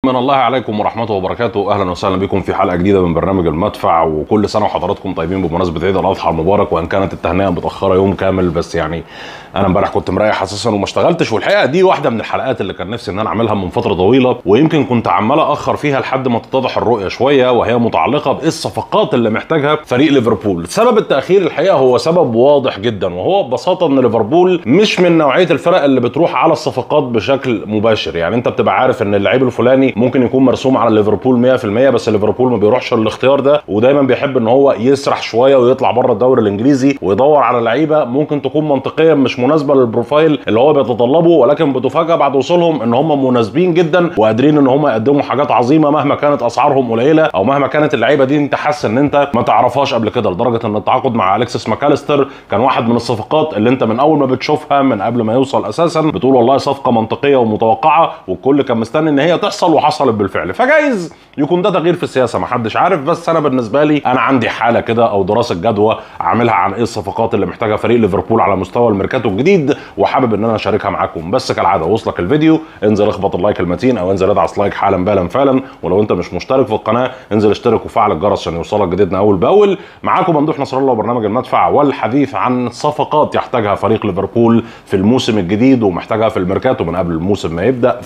من الله عليكم ورحمته وبركاته. اهلا وسهلا بكم في حلقه جديده من برنامج المدفع، وكل سنه وحضراتكم طيبين بمناسبه عيد الاضحى المبارك. وان كانت التهنئه متاخره يوم كامل، بس يعني انا امبارح كنت مريح اساسا وما اشتغلتش، والحقيقه دي واحده من الحلقات اللي كان نفسي ان انا اعملها من فتره طويله، ويمكن كنت عمال اخر فيها لحد ما تتضح الرؤيه شويه، وهي متعلقه بايه الصفقات اللي محتاجها فريق ليفربول. سبب التاخير الحقيقه هو سبب واضح جدا، وهو ببساطه ان ليفربول مش من نوعيه الفرق اللي بتروح على الصفقات بشكل مباشر. يعني انت بتبقى عارف ان اللعيب الفلاني ممكن يكون مرسوم على ليفربول 100%، بس ليفربول ما بيروحش الاختيار ده، ودايما بيحب ان هو يسرح شويه ويطلع بره الدوري الانجليزي ويدور على لعيبه ممكن تكون منطقيا مش مناسبه للبروفايل اللي هو بيتطلبه، ولكن بتفاجئ بعد وصولهم ان هم مناسبين جدا وقادرين ان هم يقدموا حاجات عظيمه مهما كانت اسعارهم قليله، او مهما كانت اللعيبه دي انت حاسس ان انت ما تعرفهاش قبل كده. لدرجه ان التعاقد مع اليكسيس ماكاليستر كان واحد من الصفقات اللي انت من اول ما بتشوفها من قبل ما يوصل اساسا بتقول والله صفقه منطقيه ومتوقعه، والكل كان مستني ان هي تحصل وحصلت بالفعل. فجايز يكون ده تغيير في السياسه، محدش عارف، بس انا بالنسبه لي انا عندي حاله كده او دراسه جدوى عاملها عن ايه الصفقات اللي محتاجها فريق ليفربول على مستوى الميركاتو الجديد، وحابب ان انا اشاركها معاكم. بس كالعاده وصلك الفيديو انزل اخبط اللايك المتين، او انزل ادعس لايك حالا بالا فعلا، ولو انت مش مشترك في القناه انزل اشترك وفعل الجرس عشان يوصلك جديدنا اول باول. معاكم ممدوح نصر الله وبرنامج المدفع، والحديث عن صفقات يحتاجها فريق ليفربول في الموسم الجديد ومحتاجها في الميركاتو من قبل الموسم ما يبدا.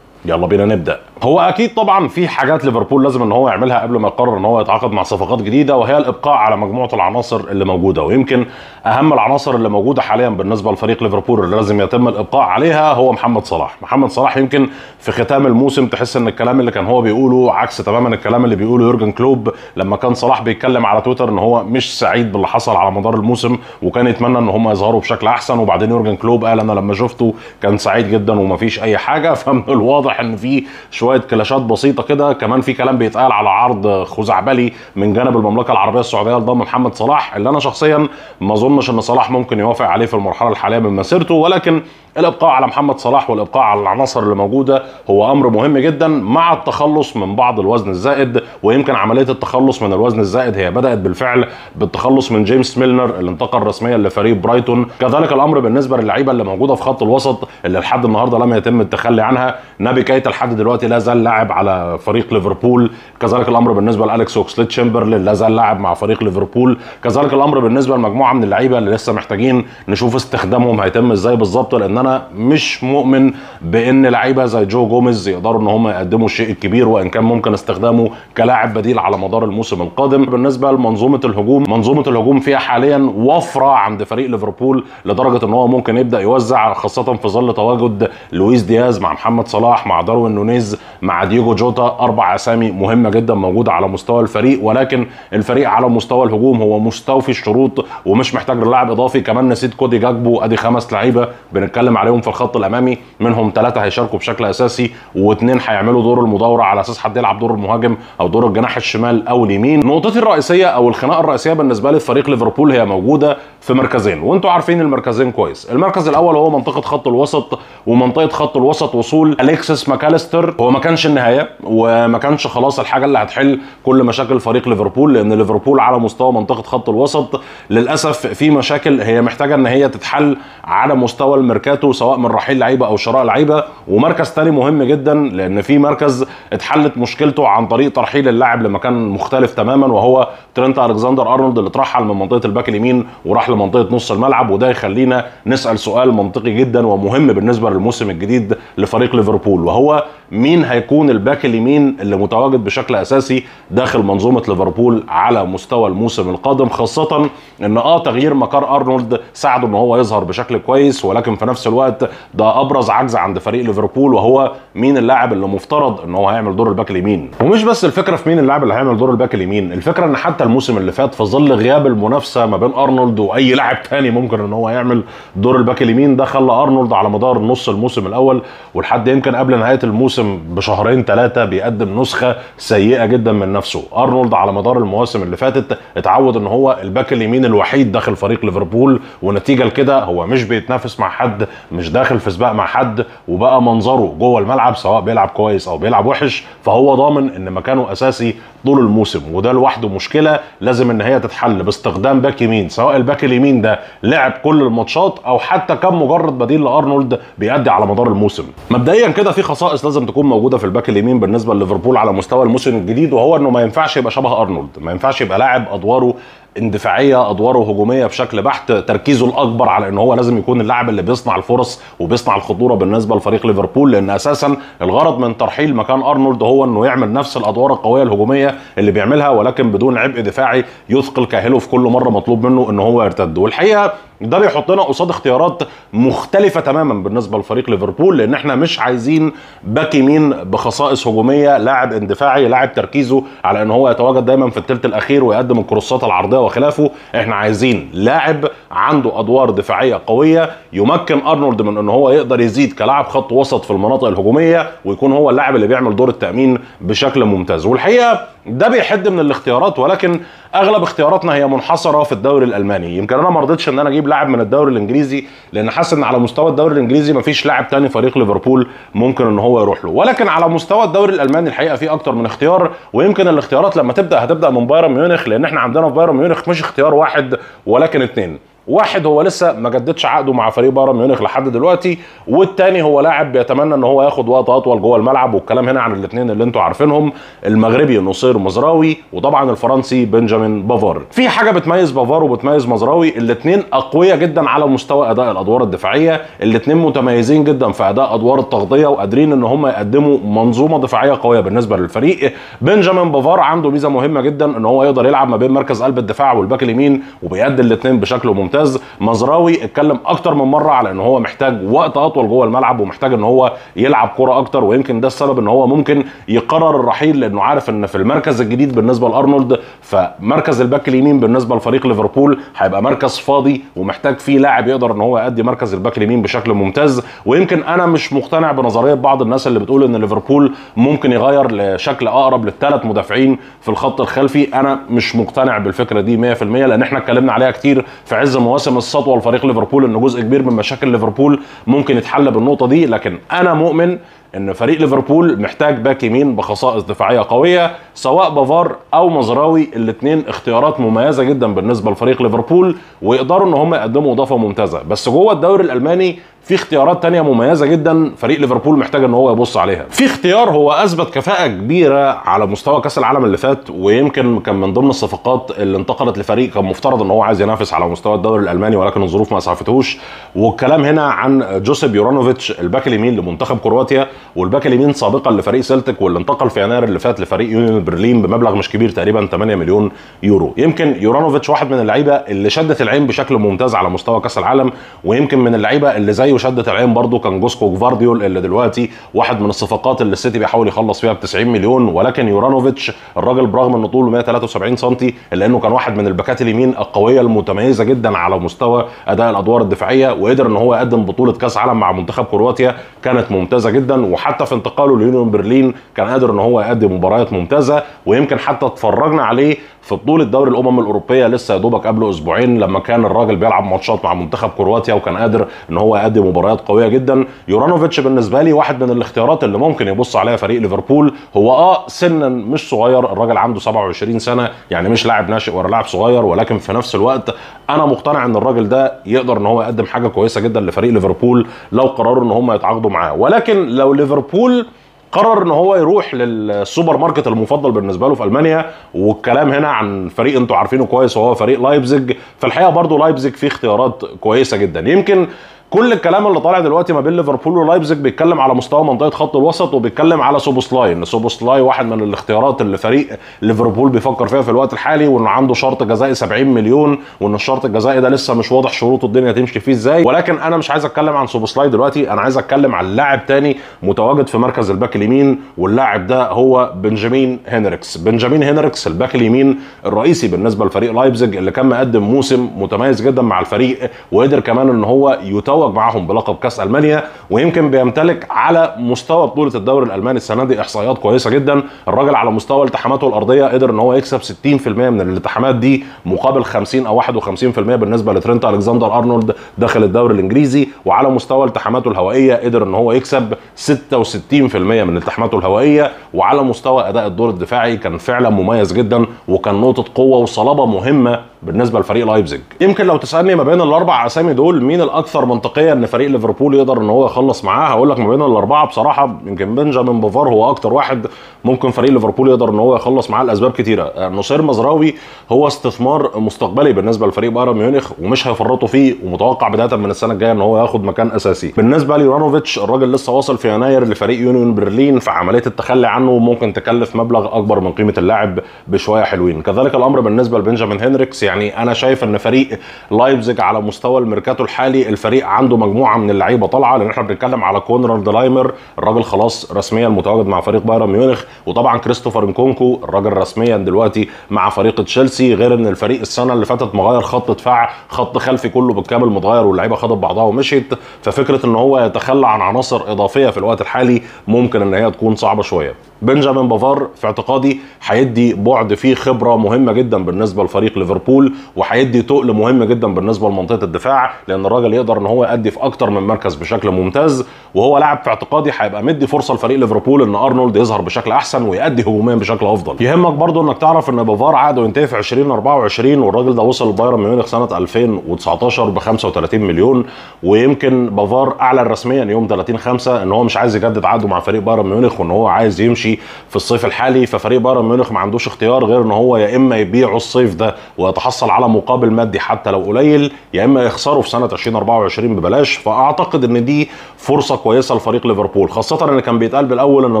يلا بينا نبدا. هو اكيد طبعا في حاجات ليفربول لازم ان هو يعملها قبل ما يقرر ان هو يتعاقد مع صفقات جديده، وهي الابقاء على مجموعه العناصر اللي موجوده. ويمكن اهم العناصر اللي موجوده حاليا بالنسبه لفريق ليفربول اللي لازم يتم الابقاء عليها هو محمد صلاح. محمد صلاح يمكن في ختام الموسم تحس ان الكلام اللي كان هو بيقوله عكس تماما الكلام اللي بيقوله يورجن كلوب لما كان صلاح بيتكلم على تويتر ان هو مش سعيد باللي حصل على مدار الموسم وكان يتمنى ان هم يظهروا بشكل احسن، وبعدين يورجن كلوب قال انا لما شفته كان سعيد جدا ومفيش اي حاجه. فمن الواضح ان في شويه كلاشات بسيطه كده. كمان في كلام بيتقال على عرض خزعبلي من جانب المملكه العربيه السعوديه لضم محمد صلاح، اللي انا شخصيا ما اظنش ان صلاح ممكن يوافق عليه في المرحله الحاليه من مسيرته، ولكن الابقاء على محمد صلاح والابقاء على العناصر اللي موجوده هو امر مهم جدا، مع التخلص من بعض الوزن الزائد. ويمكن عمليه التخلص من الوزن الزائد هي بدات بالفعل بالتخلص من جيمس ميلنر اللي انتقل رسميا لفريق برايتون. كذلك الامر بالنسبه للعيبه اللي موجوده في خط الوسط اللي لحد النهارده لم يتم التخلي عنها. نبي كايتا لحد دلوقتي لا زال لاعب على فريق ليفربول، كذلك الامر بالنسبه لالكس اوكسليد تشامبرلين لا زال لاعب مع فريق ليفربول، كذلك الامر بالنسبه لمجموعه من اللعيبه اللي لسه محتاجين نشوف استخدامهم هيتم ازاي بالظبط، لان انا مش مؤمن بان لعيبه زي جو جوميز يقدروا ان هم يقدموا الشيء الكبير، وان كان ممكن استخدامه كلاعب بديل على مدار الموسم القادم. بالنسبه لمنظومه الهجوم، منظومه الهجوم فيها حاليا وفره عند فريق ليفربول لدرجه ان هو ممكن يبدا يوزع، خاصه في ظل تواجد لويس دياز مع محمد صلاح مع داروين نونيز مع دييجو جوتا، 4 اسامي مهمه جدا موجوده على مستوى الفريق. ولكن الفريق على مستوى الهجوم هو مستوفي الشروط ومش محتاج لاعب اضافي. كمان نسيت كودي جاكبو، ادي 5 لعيبه بنتكلم عليهم في الخط الامامي، منهم 3 هيشاركوا بشكل اساسي و2 هيعملوا دور المدوره على اساس حد يلعب دور المهاجم او دور الجناح الشمال او اليمين. نقطتي الرئيسيه او الخناقه الرئيسيه بالنسبه لي فريق ليفربول هي موجوده في مركزين، وانتم عارفين المركزين كويس. المركز الاول هو منطقه خط الوسط، ومنطقه خط الوسط وصول اليكسيس ماكاليستر هو ما كانش النهايه وما كانش خلاص الحاجه اللي هتحل كل مشاكل فريق ليفربول، لان ليفربول على مستوى منطقه خط الوسط للاسف في مشاكل هي محتاجه ان هي تتحل على مستوى الميركاتو، سواء من رحيل لعيبه او شراء لعيبه. ومركز تاني مهم جدا، لان في مركز اتحلت مشكلته عن طريق ترحيل اللاعب لمكان مختلف تماما، وهو ترينت الكسندر ارنولد اللي اترحل من منطقه الباك اليمين وراح لمنطقه نص الملعب. وده يخلينا نسال سؤال منطقي جدا ومهم بالنسبه للموسم الجديد لفريق ليفربول، وهو مين هيكون الباك اليمين اللي متواجد بشكل اساسي داخل منظومه ليفربول على مستوى الموسم القادم، خاصه ان تغيير مكار ارنولد ساعده ان هو يظهر بشكل كويس، ولكن في نفس الوقت ده ابرز عجز عند فريق ليفربول، وهو مين اللاعب اللي مفترض ان هو هيعمل دور الباك اليمين. ومش بس الفكره في مين اللاعب اللي هيعمل دور الباك اليمين، الفكره ان حتى الموسم اللي فات في ظل غياب المنافسه ما بين ارنولد واي لاعب تاني ممكن ان هو يعمل دور الباك اليمين، ده خلى ارنولد على مدار نص الموسم الاول ولحد يمكن قبل نهايه الموسم بشهرين 3 بيقدم نسخه سيئه جدا من نفسه. ارنولد على مدار المواسم اللي فاتت اتعود ان هو الباك اليمين الوحيد داخل فريق ليفربول، ونتيجه لكده هو مش بيتنافس مع حد، مش داخل في سباق مع حد، وبقى منظره جوه الملعب سواء بيلعب كويس او بيلعب وحش فهو ضامن ان مكانه اساسي طول الموسم. وده لوحده مشكله لازم ان هي تتحل باستخدام باك يمين، سواء الباك اليمين ده لعب كل الماتشات او حتى كان مجرد بديل لارنولد بيأدي على مدار الموسم. مبدئيا كده في خصائص لازم لازم تكون موجوده في الباك اليمين بالنسبه لليفربول على مستوى الموسم الجديد، وهو انه ما ينفعش يبقى شبه ارنولد، ما ينفعش يبقى لاعب ادواره اندفاعيه، ادواره هجوميه بشكل بحت، تركيزه الاكبر على ان هو لازم يكون اللاعب اللي بيصنع الفرص وبيصنع الخطوره بالنسبه لفريق ليفربول، لان اساسا الغرض من ترحيل مكان ارنولد هو انه يعمل نفس الادوار القويه الهجوميه اللي بيعملها، ولكن بدون عبء دفاعي يثقل كاهله في كل مره مطلوب منه ان هو يرتد. والحقيقه ده بيحطنا قصاد اختيارات مختلفه تماما بالنسبه لفريق ليفربول، لان احنا مش عايزين باك يمين بخصائص هجوميه، لاعب اندفاعي، لاعب تركيزه على ان هو يتواجد دايما في الثلث الاخير ويقدم الكروسات العرضيه وخلافه. احنا عايزين لاعب عنده ادوار دفاعيه قويه يمكن ارنولد من ان هو يقدر يزيد كلاعب خط وسط في المناطق الهجوميه، ويكون هو اللاعب اللي بيعمل دور التامين بشكل ممتاز. والحقيقه ده بيحد من الاختيارات، ولكن اغلب اختياراتنا هي منحصره في الدوري الالماني. يمكن انا ما رضيتش ان انا اجيب لاعب من الدوري الانجليزي، لان حاسس ان على مستوى الدوري الانجليزي ما فيش لاعب تاني فريق ليفربول ممكن ان هو يروح له، ولكن على مستوى الدوري الالماني الحقيقه في اكتر من اختيار. ويمكن الاختيارات لما هتبدا من بايرن ميونخ، لان احنا عندنا في بايرن ميونخ مش اختيار واحد ولكن اتنين. واحد هو لسه ما جددش عقده مع فريق بايرن ميونخ لحد دلوقتي، والتاني هو لاعب بيتمنى ان هو ياخد وقت اطول جوه الملعب، والكلام هنا عن الاثنين اللي انتوا عارفينهم، المغربي نصير مزراوي، وطبعا الفرنسي بنجامين بافار. في حاجه بتميز بافار وبتميز مزراوي، الاثنين اقوياء جدا على مستوى اداء الادوار الدفاعيه، الاثنين متميزين جدا في اداء ادوار التغطيه، وقادرين ان هم يقدموا منظومه دفاعيه قويه بالنسبه للفريق. بنجامين بافار عنده ميزه مهمه جدا ان هو يقدر يلعب ما بين مركز قلب الدفاع والباك اليمين، وبيأدي الاثنين بشكل ممتاز. مزراوي اتكلم اكتر من مره على ان هو محتاج وقت اطول جوه الملعب، ومحتاج ان هو يلعب كره اكتر، ويمكن ده السبب ان هو ممكن يقرر الرحيل، لانه عارف ان في المركز الجديد بالنسبه لارنولد، فمركز الباك اليمين بالنسبه لفريق ليفربول هيبقى مركز فاضي، ومحتاج فيه لاعب يقدر ان هو يؤدي مركز الباك اليمين بشكل ممتاز. ويمكن انا مش مقتنع بنظريه بعض الناس اللي بتقول ان ليفربول ممكن يغير لشكل اقرب للثلاث مدافعين في الخط الخلفي. انا مش مقتنع بالفكره دي 100%، لان احنا اتكلمنا عليها كتير في عز مواسم السطوه لفريق ليفربول، ان جزء كبير من مشاكل ليفربول ممكن يتحل بالنقطه دي. لكن انا مؤمن ان فريق ليفربول محتاج باك يمين بخصائص دفاعيه قويه، سواء بافار او مزراوي، الاثنين اختيارات مميزه جدا بالنسبه لفريق ليفربول، ويقدروا ان هم يقدموا اضافه ممتازه. بس جوه الدوري الالماني في اختيارات تانية مميزة جدا فريق ليفربول محتاج ان هو يبص عليها. في اختيار هو اثبت كفاءة كبيرة على مستوى كاس العالم اللي فات، ويمكن كان من ضمن الصفقات اللي انتقلت لفريق كان مفترض ان هو عايز ينافس على مستوى الدوري الالماني، ولكن الظروف ما اسعفتهوش. والكلام هنا عن جوسيب يورانوفيتش، الباك اليمين لمنتخب كرواتيا، والباك اليمين سابقا لفريق سيلتيك، واللي انتقل في يناير اللي فات لفريق يونيون برلين بمبلغ مش كبير، تقريبا 8 مليون يورو. يمكن يورانوفيتش واحد من اللعيبه اللي شدت العين بشكل ممتاز على مستوى كاس العالم، ويمكن من اللعيبه اللي زيه شدت العين برضه كان جوسكو جفارديول، اللي دلوقتي واحد من الصفقات اللي السيتي بيحاول يخلص فيها ب 90 مليون. ولكن يورانوفيتش الراجل برغم ان طوله 173 سم، الا انه كان واحد من الباكات اليمين القويه المتميزه جدا على مستوى اداء الادوار الدفاعيه، وقدر ان هو يقدم بطوله كاس عالم مع منتخب كرواتيا كانت ممتازه جدا. وحتى في انتقاله ليونيون برلين كان قادر ان هو يقدم مباريات ممتازه، ويمكن حتى اتفرجنا عليه في بطوله دوري الامم الاوروبيه لسه يا دوبك قبل اسبوعين، لما كان الراجل بيلعب ماتشات مع منتخب كرواتيا، وكان قادر ان هو يقدم مباريات قويه جدا. يورانوفيتش بالنسبه لي واحد من الاختيارات اللي ممكن يبص عليها فريق ليفربول. هو سنا مش صغير، الراجل عنده 27 سنه، يعني مش لاعب ناشئ ولا لاعب صغير، ولكن في نفس الوقت انا مقتنع ان الراجل ده يقدر ان هو يقدم حاجه كويسه جدا لفريق ليفربول لو قرروا ان هم يتعاقدوا معاه. ولكن لو ليفربول قرر ان هو يروح للسوبر ماركت المفضل بالنسبه له في المانيا، والكلام هنا عن فريق انتوا عارفينه كويس وهو فريق لايبزيج، فالحقيقه برضو لايبزيج فيه اختيارات كويسه جدا. يمكن كل الكلام اللي طالع دلوقتي ما بين ليفربول ولايبزيج بيتكلم على مستوى منطقه خط الوسط، وبيتكلم على سوبوسلاي، ان سوبوسلاي واحد من الاختيارات اللي فريق ليفربول بيفكر فيها في الوقت الحالي، وانه عنده شرط جزائي 70 مليون، وان الشرط الجزائي ده لسه مش واضح شروطه الدنيا تمشي فيه ازاي. ولكن انا مش عايز اتكلم عن سوبوسلاي دلوقتي، انا عايز اتكلم عن لاعب تاني متواجد في مركز الباك اليمين، واللاعب ده هو بنجامين هنريكس. بنجامين هنريكس الباك اليمين الرئيسي بالنسبه لفريق لايبزيج، اللي كان مقدم موسم متميز جدا مع الفريق، وقدر كمان ان هو يتوج معاهم بلقب كاس المانيا، ويمكن بيمتلك على مستوى بطوله الدوري الالماني السنه دي احصائيات كويسه جدا. الراجل على مستوى التحاماته الارضيه قدر ان هو يكسب 60% من الالتحامات دي، مقابل 50 او 51% بالنسبه لترينت الكسندر ارنولد داخل الدوري الانجليزي. وعلى مستوى التحاماته الهوائيه قدر ان هو يكسب 66% من التحاماته الهوائيه. وعلى مستوى اداء الدور الدفاعي كان فعلا مميز جدا، وكان نقطه قوه وصلابه مهمه بالنسبه لفريق لايبزيج. يمكن لو تسالني ما بين الاربع اسامي دول مين الاكثر منطقيه ان فريق ليفربول يقدر ان هو يخلص معاه، هقول لك ما بين الاربعه بصراحه يمكن بنجامين بافار هو اكتر واحد ممكن فريق ليفربول يقدر ان هو يخلص معاه لاسباب كتيره. نصير مزراوي هو استثمار مستقبلي بالنسبه لفريق بايرن ميونخ ومش هيفرطوا فيه، ومتوقع بدايه من السنه الجايه ان هو ياخد مكان اساسي. بالنسبه ليورانوفيتش الراجل لسه واصل في يناير لفريق يونيون برلين، فعمليه التخلي عنه ممكن تكلف مبلغ اكبر من قيمه اللاعب بشويه حلوين. كذلك الامر بالنسبه لبنجامين هنريكس. يعني انا شايف ان فريق لايبزيج على مستوى الميركاتو الحالي الفريق عنده مجموعه من اللعيبه طالعه، لان احنا بنتكلم على كونراد لايمر الراجل خلاص رسميا متواجد مع فريق بايرن ميونخ، وطبعا كريستوفر انكونكو الراجل رسميا دلوقتي مع فريق تشيلسي، غير ان الفريق السنه اللي فاتت مغير خط دفاع، خط خلفي كله بالكامل متغير واللعيبه خدت بعضها ومشيت. ففكره ان هو يتخلى عن عناصر اضافيه في الوقت الحالي ممكن ان هي تكون صعبه شويه. بنجامين بافار في اعتقادي هيدي بعد فيه خبره مهمه جدا بالنسبه لفريق ليفربول، وهيدي تقل مهم جدا بالنسبه لمنطقه الدفاع، لان الراجل يقدر ان هو يؤدي في اكتر من مركز بشكل ممتاز، وهو لاعب في اعتقادي هيبقى مدي فرصه لفريق ليفربول ان ارنولد يظهر بشكل احسن ويؤدي هجوميا بشكل افضل. يهمك برضو انك تعرف ان بافار عقده ينتهي في 2024، والراجل ده وصل لبايرن ميونخ سنه 2019 ب 35 مليون، ويمكن بافار اعلن رسميا يوم 30/5 ان هو مش عايز يجدد عقده مع فريق بايرن ميونخ، وان هو عايز يمشي في الصيف الحالي. ففريق بايرن ميونخ ما عندوش اختيار غير ان هو يا اما يبيعه الصيف ده ويتحصل على مقابل مادي حتى لو قليل، يا اما يخسره في سنه 2024 ببلاش. فاعتقد ان دي فرصه كويسه لفريق ليفربول، خاصه ان كان بيتقال بالاول ان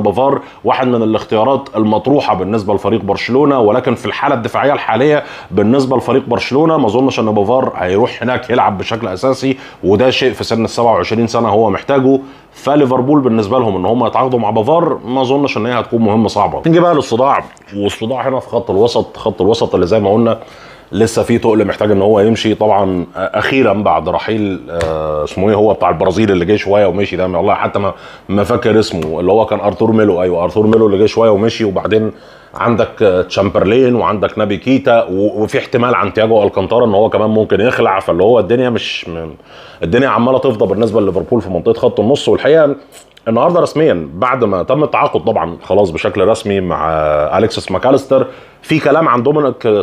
بافار واحد من الاختيارات المطروحه بالنسبه لفريق برشلونه، ولكن في الحاله الدفاعيه الحاليه بالنسبه لفريق برشلونه ما اظنش ان بافار هيروح هناك يلعب بشكل اساسي، وده شيء في سن ال 27 سنه هو محتاجه. فليفربول بالنسبه لهم ان هم يتعاقدوا مع بافار ما اظنش ان هي هتكون مهمه صعبه. نيجي بقى للصداع، والصداع هنا في خط الوسط. خط الوسط اللي زي ما قلنا لسه في تقل محتاج ان هو يمشي طبعا اخيرا بعد رحيل اسمه ايه هو بتاع البرازيل اللي جه شويه ومشي ده، والله حتى ما فاكر اسمه، اللي هو كان ارتور ميلو. ايوه ارتور ميلو اللي جه شويه ومشي، وبعدين عندك تشامبرلين وعندك نابي كيتا، وفي احتمال عن تياجو الكانتارا ان هو كمان ممكن يخلع. فاللي هو الدنيا مش الدنيا عماله تفضى بالنسبه لليفربول في منطقه خط النص. والحقيقه النهارده رسميا بعد ما تم التعاقد طبعا خلاص بشكل رسمي مع اليكسيس ماكاليستر، في كلام عن دومينيك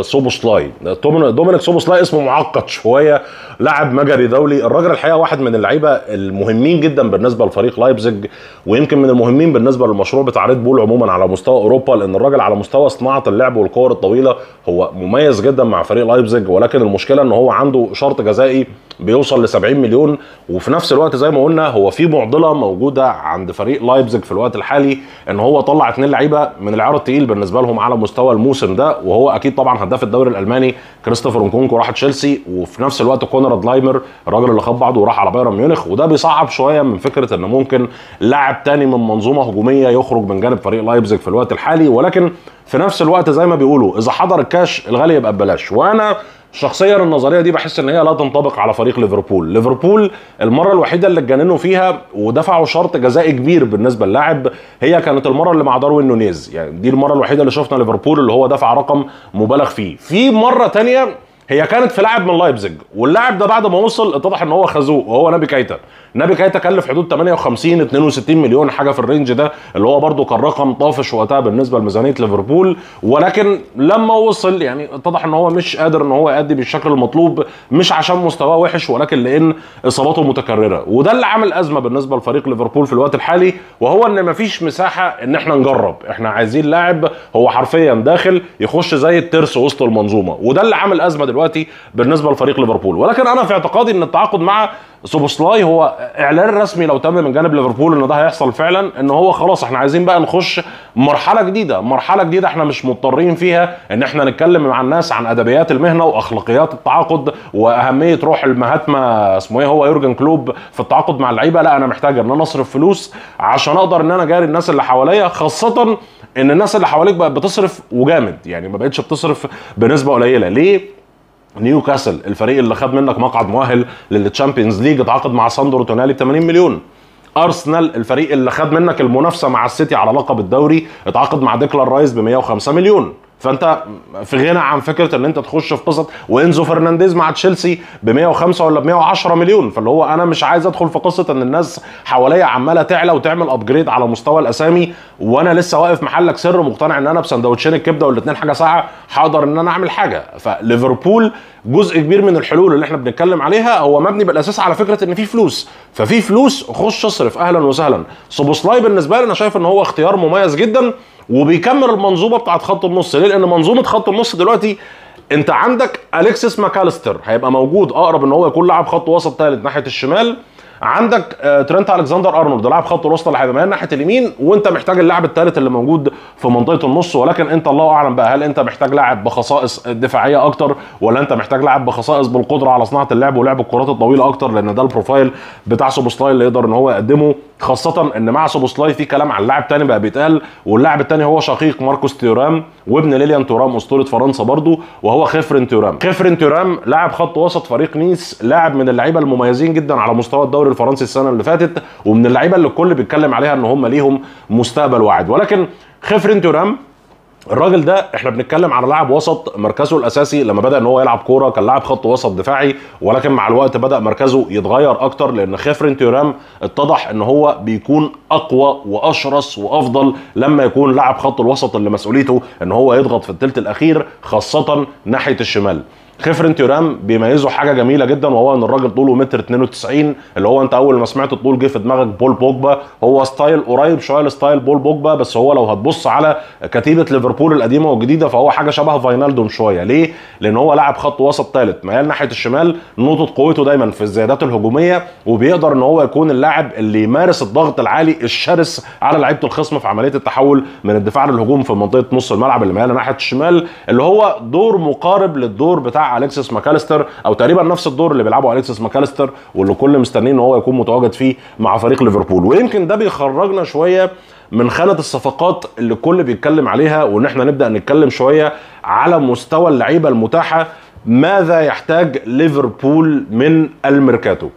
سوبوسلاي. دومينيك سوبوسلاي اسمه معقد شويه، لاعب مجري دولي. الراجل الحقيقه واحد من اللعيبه المهمين جدا بالنسبه لفريق لايبزيج، ويمكن من المهمين بالنسبه للمشروع بتاع ريد بول عموما على مستوى اوروبا، لان الراجل على مستوى صناعه اللعب والكور الطويله هو مميز جدا مع فريق لايبزيج. ولكن المشكله ان هو عنده شرط جزائي بيوصل ل 70 مليون، وفي نفس الوقت زي ما قلنا هو في معضله موجوده عند فريق لايبزيج في الوقت الحالي، ان هو طلع 2 لعيبه من العيار الثقيل بالنسبه لهم على مستوى الموسم ده، وهو اكيد طبعا هداف الدوري الالماني كريستوفر انكونكو راح تشيلسي، وفي نفس الوقت كونراد لايمر الراجل اللي خد بعضه وراح على بايرن ميونخ. وده بيصعب شويه من فكره ان ممكن لاعب تاني من منظومه هجوميه يخرج من جانب فريق لايبزيج في الوقت الحالي. ولكن في نفس الوقت زي ما بيقولوا اذا حضر الكاش الغالي يبقى ببلاش، وانا شخصيا النظريه دي بحس ان هي لا تنطبق على فريق ليفربول. ليفربول المره الوحيده اللي اتجننوا فيها ودفعوا شرط جزائي كبير بالنسبه للاعب هي كانت المره اللي مع داروين نونيز، يعني دي المره الوحيده اللي شفنا ليفربول اللي هو دفع رقم مبالغ فيه. في مره تانية هي كانت في لاعب من لايبزيج، واللاعب ده بعد ما وصل اتضح ان هو خازوق، وهو نابي كايتا. نابي كايتا كلف حدود 58 62 مليون حاجه في الرينج ده، اللي هو برده كان رقم طافش وقتها بالنسبه لميزانيه ليفربول. ولكن لما وصل يعني اتضح ان هو مش قادر ان هو يؤدي بالشكل المطلوب، مش عشان مستواه وحش ولكن لان اصاباته متكرره، وده اللي عامل ازمه بالنسبه لفريق ليفربول في الوقت الحالي، وهو ان مفيش مساحه ان احنا نجرب. احنا عايزين لاعب هو حرفيا داخل يخش زي الترس وسط المنظومه، وده اللي عامل ازمه دلوقتي بالنسبه لفريق ليفربول. ولكن انا في اعتقادي ان التعاقد مع سوبوسلاي هو اعلان رسمي لو تم من جانب ليفربول ان ده هيحصل فعلا، ان هو خلاص احنا عايزين بقى نخش مرحله جديده احنا مش مضطرين فيها ان احنا نتكلم مع الناس عن ادبيات المهنه واخلاقيات التعاقد واهميه روح المهاتما اسمه ايه هو يورجن كلوب في التعاقد مع اللعيبه. لا انا محتاج ان انا اصرف فلوس عشان اقدر ان انا اجاري الناس اللي حواليا، خاصه ان الناس اللي حواليك بقت بتصرف وجامد، يعني ما بقتش بتصرف بنسبه قليله. ليه؟ نيوكاسل الفريق اللي خد منك مقعد مؤهل للتشامبيونز ليج اتعاقد مع ساندرو تونالي ب 80 مليون. ارسنال الفريق اللي خد منك المنافسه مع السيتي على لقب الدوري اتعاقد مع ديكلان رايس ب 105 مليون. فانت في غنى عن فكره ان انت تخش في قصه. وانزو فرنانديز مع تشيلسي ب 105 ولا ب 110 مليون، فاللي هو انا مش عايز ادخل في قصه ان الناس حواليا عماله تعلى وتعمل ابجريد على مستوى الاسامي، وانا لسه واقف محلك سر مقتنع ان انا بسندوتشين الكبده والاثنين حاجه ساعه هقدر ان انا اعمل حاجه. فليفربول جزء كبير من الحلول اللي احنا بنتكلم عليها هو مبني بالاساس على فكره ان في فلوس، ففي فلوس خش اصرف اهلا وسهلا. سوبوسلاي بالنسبه لي انا شايف ان هو اختيار مميز جدا، وبيكمل المنظومه بتاعت خط النص. ليه؟ لان منظومه خط النص دلوقتي انت عندك اليكسيس ماكاليستر هيبقى موجود، اقرب ان هو يكون لاعب خط وسط ثالث ناحيه الشمال. عندك ترينت الكسندر ارنولد لاعب خط الوسط اللي هيبقى ميال ناحيه اليمين، وانت محتاج اللاعب الثالث اللي موجود في منطقه النص. ولكن انت الله اعلم بقى، هل انت محتاج لاعب بخصائص دفاعيه اكتر، ولا انت محتاج لاعب بخصائص بالقدره على صناعه اللعب ولعب الكرات الطويله اكتر؟ لان ده البروفايل بتاع سوبوسلاي اللي يقدر ان هو يقدمه، خاصه ان مع سوبوسلاي في كلام عن لاعب ثاني بقى بيتقال، واللاعب الثاني هو شقيق ماركوس تيورام وابن ليليان تورام اسطوره فرنسا برضه، وهو خيفرين تيورام. خيفرين تيورام لاعب خط وسط فريق نيس، لاعب من اللعيبه المميزين جدا على مستوى الدوري الفرنسي السنه اللي فاتت، ومن اللعيبه اللي الكل بيتكلم عليها ان هم ليهم مستقبل واعد. ولكن خيفرين تيورام الراجل ده احنا بنتكلم على لاعب وسط، مركزه الاساسي لما بدا ان هو يلعب كوره كان لاعب خط وسط دفاعي، ولكن مع الوقت بدا مركزه يتغير اكتر، لان خيفرين تيورام اتضح ان هو بيكون اقوى واشرس وافضل لما يكون لاعب خط الوسط اللي مسؤوليته ان هو يضغط في الثلث الاخير خاصه ناحيه الشمال. خيفرين تيورام بيميزه حاجه جميله جدا، وهو ان الراجل طوله متر 92، اللي هو انت اول ما سمعت الطول جه في دماغك بول بوجبا. هو ستايل قريب شويه لستايل بول بوجبا، بس هو لو هتبص على كتيبه ليفربول القديمه والجديده فهو حاجه شبه فاينالدوم شويه. ليه؟ لان هو لاعب خط وسط ثالث ميال ناحيه الشمال، نقطه قوته دايما في الزيادات الهجوميه، وبيقدر ان هو يكون اللاعب اللي يمارس الضغط العالي الشرس على لعيبه الخصم في عمليه التحول من الدفاع للهجوم في منطقه نص الملعب اللي ميال ناحيه الشمال، اللي هو دور مقارب للدور بتاع اليكسيس ماكاليستر، او تقريبا نفس الدور اللي بيلعبه اليكسيس ماكاليستر واللي كل مستنيين ان هو يكون متواجد فيه مع فريق ليفربول. ويمكن ده بيخرجنا شويه من خانه الصفقات اللي الكل بيتكلم عليها، وان احنا نبدا نتكلم شويه على مستوى اللعيبه المتاحه. ماذا يحتاج ليفربول من الميركاتو؟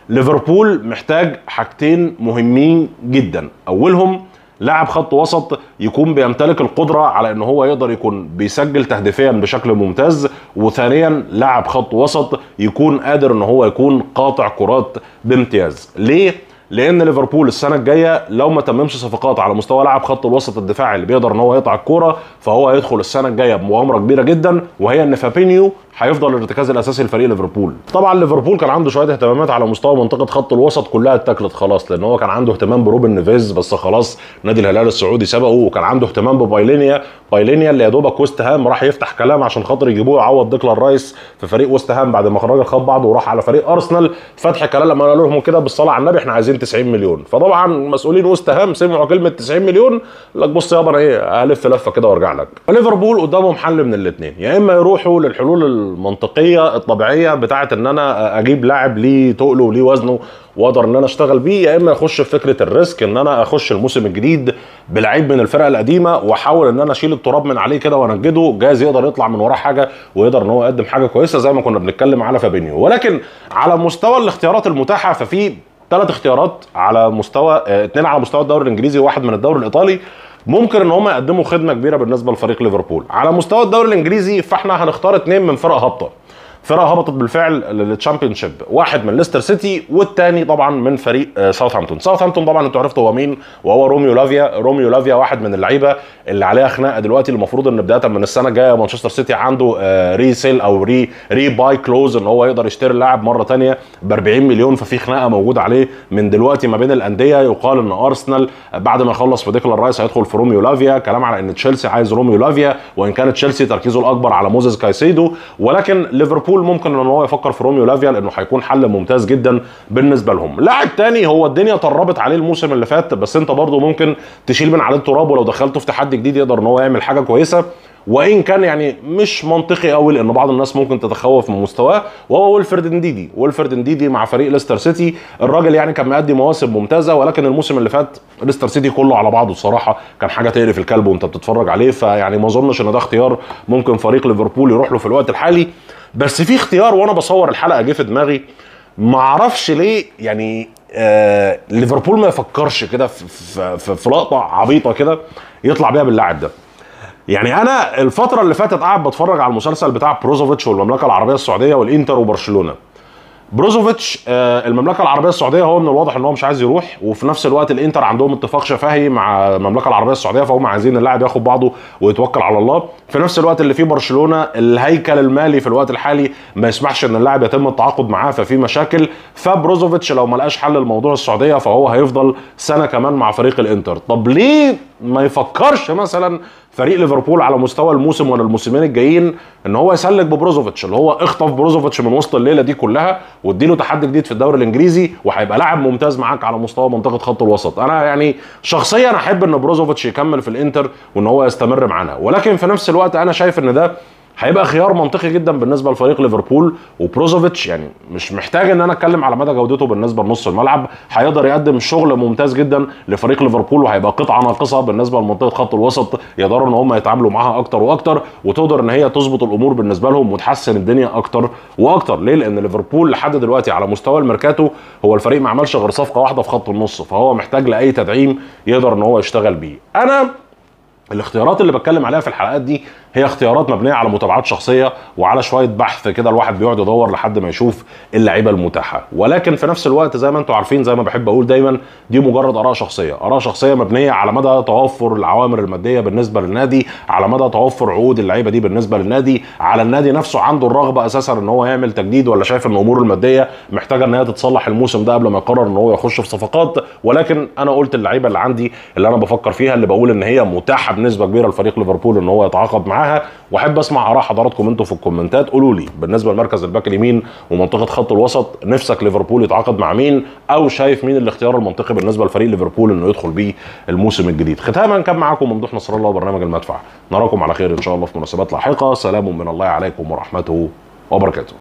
ليفربول محتاج حاجتين مهمين جدا، اولهم لاعب خط وسط يكون بيمتلك القدرة على ان هو يقدر يكون بيسجل تهديفيا بشكل ممتاز، وثانيا لاعب خط وسط يكون قادر ان هو يكون قاطع كرات بامتياز. ليه؟ لان ليفربول السنه الجايه لو ما تممش صفقات على مستوى لاعب خط الوسط الدفاعي اللي بيقدر ان هو يقطع الكوره، فهو هيدخل السنه الجايه بمغامره كبيره جدا، وهي ان فابينيو هيفضل الارتكاز الاساسي لفريق ليفربول. طبعا ليفربول كان عنده شويه اهتمامات على مستوى منطقه خط الوسط كلها اتاكلت خلاص، لان هو كان عنده اهتمام بروبن نيفيز بس خلاص نادي الهلال السعودي سبقه، وكان عنده اهتمام ببايلينيا اللي يا دوبك ويست هام راح يفتح كلام عشان خاطر يجيبوه يعوض ديكلان رايس في فريق ويست هام بعد ما الراجل خد بعضه وراح على فريق ارسنال. فتح كلام لما قالوا لهم كده بالصلاه على النبي احنا عايزين 90 مليون، فطبعا مسؤولين ويست هام سمعوا كلمه 90 مليون لك بص يابا انا ايه الف لفه كده وارجع لك. فليفربول قدامهم حل من الاثنين، يا اما يروحوا للحلول المنطقيه الطبيعيه بتاعه ان انا اجيب لاعب ليه تقله وليه وزنه واقدر ان انا اشتغل بيه، يا اما اخش في فكره الريسك ان انا اخش الموسم الجديد بلعيب من الفرقه القديمه واحاول ان انا اشيل التراب من عليه كده وانجده، جايز يقدر يطلع من وراه حاجه ويقدر ان هو يقدم حاجه كويسه زي ما كنا بنتكلم على فابينيو. ولكن على مستوى الاختيارات المتاحه ففي 3 اختيارات على مستوى 2 على مستوى الدوري الانجليزي وواحد من الدوري الايطالي ممكن ان هم يقدموا خدمه كبيره بالنسبه لفريق ليفربول. على مستوى الدوري الانجليزي فاحنا هنختار 2 من فرق هابطه، فرقه هبطت بالفعل للتشامبيونشيب، واحد من ليستر سيتي والثاني طبعا من فريق ساوثهامبتون. ساوثهامبتون طبعا انتوا عرفتوا هو مين، وهو روميو لافيا واحد من اللعيبه اللي عليها خناقه دلوقتي. المفروض ان بدايه من السنه الجايه مانشستر سيتي عنده ريسيل او ري باي كلوز ان هو يقدر يشتري اللاعب مره ثانيه ب 40 مليون، ففي خناقه موجوده عليه من دلوقتي ما بين الانديه. يقال ان ارسنال بعد ما يخلص في ديكلان رايس هيدخل في روميو لافيا، كلام على ان تشيلسي عايز روميو لافيا، وان كانت تشيلسي تركيزه الاكبر على موزيس كايسيدو، ولكن ليفربول ممكن ان هو يفكر في روميو لافيا لانه هيكون حل ممتاز جدا بالنسبه لهم. لاعب تاني هو الدنيا طربت عليه الموسم اللي فات بس انت برضو ممكن تشيل من عليه التراب، ولو دخلته في تحدي جديد يقدر ان هو يعمل حاجه كويسه، وان كان يعني مش منطقي قوي لان بعض الناس ممكن تتخوف من مستواه، وهو ويلفرد نديدي مع فريق ليستر سيتي. الراجل يعني كان مادي مواسم ممتازه، ولكن الموسم اللي فات ليستر سيتي كله على بعضه الصراحه كان حاجه تقرف الكلب وانت بتتفرج عليه، فيعني ما اظنش ان ده اختيار ممكن فريق ليفربول يروح له في الوقت الحالي. بس في اختيار وانا بصور الحلقه جه في دماغي ما اعرفش ليه، يعني ليفربول ما يفكرش كده في لقطه عبيطه كده يطلع بيها باللاعب ده. يعني انا الفتره اللي فاتت قاعد بتفرج على المسلسل بتاع بروزوفيتش والمملكه العربيه السعوديه والانتر وبرشلونه. بروزوفيتش المملكه العربيه السعوديه هو من الواضح ان هو مش عايز يروح، وفي نفس الوقت الانتر عندهم اتفاق شفهي مع المملكه العربيه السعوديه، فهم عايزين اللاعب ياخد بعضه ويتوكل على الله. في نفس الوقت اللي فيه برشلونه الهيكل المالي في الوقت الحالي ما يسمحش ان اللاعب يتم التعاقد معاه، ففي مشاكل. فبروزوفيتش لو ما لقاش حل لموضوع السعوديه فهو هيفضل سنه كمان مع فريق الانتر. طب ليه ما يفكرش مثلا فريق ليفربول على مستوى الموسم ولا الموسمين الجايين ان هو يسلك ببروزوفيتش، اللي هو اخطف بروزوفيتش من وسط الليله دي كلها واديله تحدي جديد في الدوري الانجليزي، وهيبقى لاعب ممتاز معاك على مستوى منطقه خط الوسط. انا يعني شخصيا احب ان بروزوفيتش يكمل في الانتر وان هو يستمر معانا، ولكن في نفس الوقت انا شايف ان ده هيبقى خيار منطقي جدا بالنسبه لفريق ليفربول. وبروزوفيتش يعني مش محتاج ان انا اتكلم على مدى جودته بالنسبه لنص الملعب، هيقدر يقدم شغل ممتاز جدا لفريق ليفربول، وهيبقى قطعه ناقصه بالنسبه لمنطقه خط الوسط يقدروا ان هم يتعاملوا معاها اكتر واكتر، وتقدر ان هي تظبط الامور بالنسبه لهم وتحسن الدنيا اكتر واكتر. ليه؟ لان ليفربول لحد دلوقتي على مستوى الميركاتو هو الفريق ما عملش غير صفقه واحده في خط النص، فهو محتاج لاي تدعيم يقدر ان هو يشتغل بيه. انا الاختيارات اللي بتكلم عليها في الحلقات دي هي اختيارات مبنيه على متابعات شخصيه وعلى شويه بحث كده، الواحد بيقعد يدور لحد ما يشوف اللعيبه المتاحه، ولكن في نفس الوقت زي ما انتم عارفين زي ما بحب اقول دايما دي مجرد اراء شخصيه، اراء شخصيه مبنيه على مدى توفر العوامل الماديه بالنسبه للنادي، على مدى توفر عقود اللعيبه دي بالنسبه للنادي، على النادي نفسه عنده الرغبه اساسا ان هو يعمل تجديد ولا شايف ان الامور الماديه محتاجه ان هي تتصلح الموسم ده قبل ما يقرر ان هو يخش في صفقات. ولكن انا قلت اللعيبه اللي عندي اللي انا بفكر فيها اللي بقول ان هي متاحه بنسبه كبيره لفريق ليفربول ان هو يتعاقد معاها، واحب اسمع اراء حضراتكم انتم في الكومنتات. قولوا لي بالنسبه لمركز الباك اليمين ومنطقه خط الوسط نفسك ليفربول يتعاقد مع مين، او شايف مين الاختيار المنطقي بالنسبه لفريق ليفربول انه يدخل بيه الموسم الجديد. ختاما كان معاكم ممدوح نصر الله وبرنامج المدفع، نراكم على خير ان شاء الله في مناسبات لاحقه. سلام من الله عليكم ورحمته وبركاته.